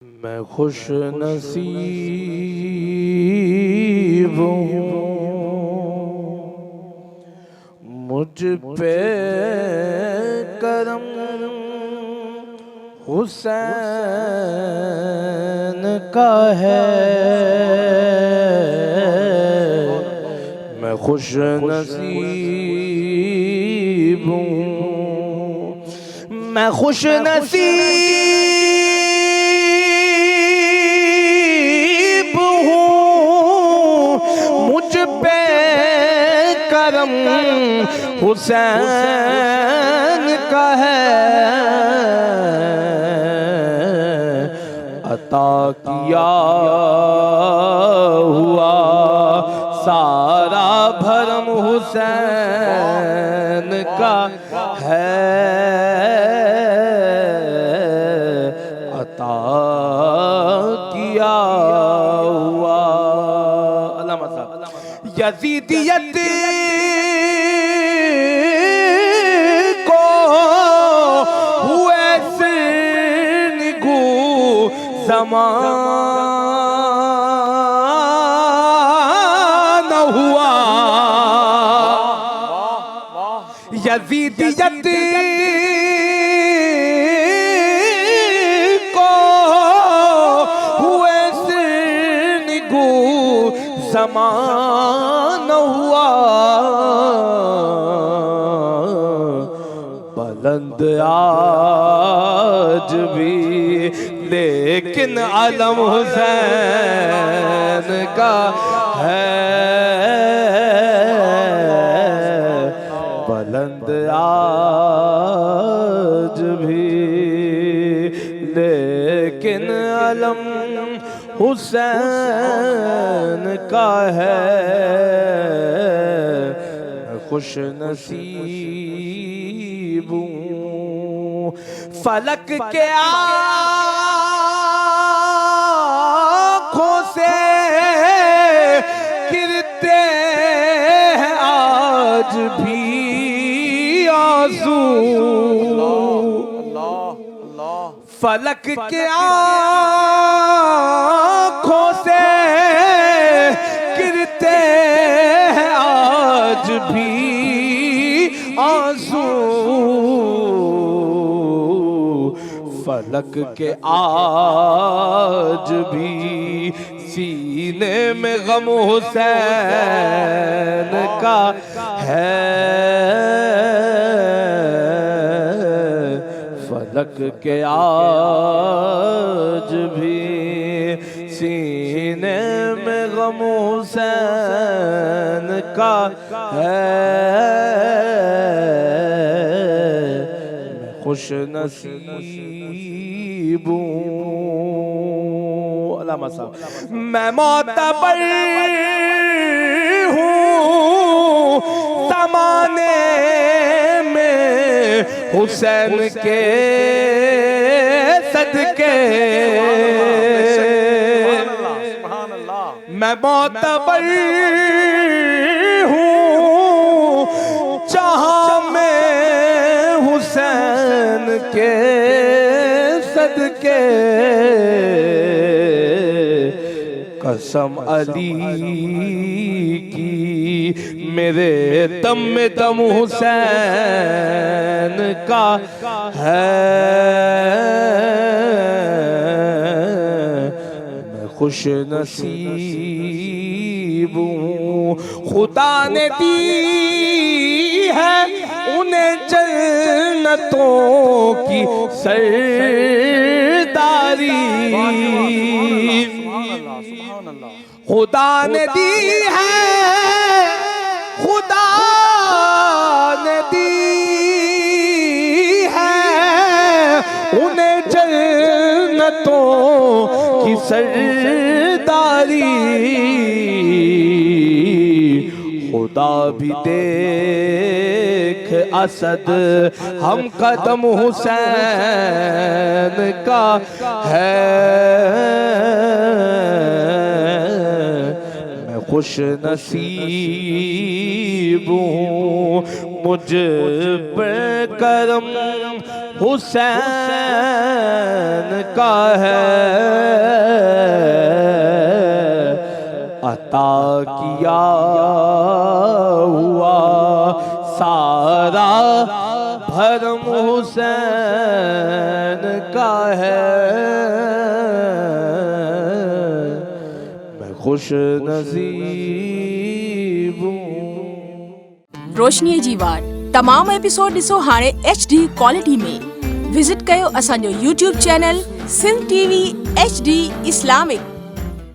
मैं खुश नसीब हूँ, मुझ पे करम हुसैन का है। मैं खुश नसीब हूँ, मैं खुश नसीब हूँ, मुझ पे करम हुसैन का है। अता किया हुआ सारा भरम हुसैन का है। अता किया हुआ यजीदियत को हुए सिरनिगू ज़माना हुआ। यजीदियत को हुए सिरनिगू ज़माना हुआ। बुलंद आज भी लेकिन अलम हुसैन का है। बुलंद आज भी लेकिन अलम हुसैन का है। खुश नसीब हूँ, फलक के आँखों से गिरते हैं आज भी आंसू। फलक के आँखों से गिरते हैं आज भी आंसू। फलक के आज भी सीने में गम हुसैन का है। फलक के आज भी सीने में गम हुसैन का है। मैं खुश नसीब हूँ। मैं मोतबर हूँ ज़माने में हुसैन के सदके। मैं मोतबर हूँ जहाँ में हुसैन के सदके। कसम अली की मेरे दम में दम हुसैन का है। मैं खुश नसीब हूँ, खुदा ने दी है उन्हें जन्नतों की सरदारी। खुदा ने दी है, खुदा ने दी है उन्हें जन्नतों की सरदारी। खुदा भी देख असद हम कदम हुसैन का है। मैं खुश नसीब हूँ, मुझ पे करम हुसैन का है, अता किया हुआ सारा भरम हुसैन का है। मैं खुश नसीब हूँ। रोशनी जी वार तमाम एपिसोड ॾिसो हाणे HD क्वालिटी में। विजिट कयो असांजो YouTube channel Sindh TV HD Islamic.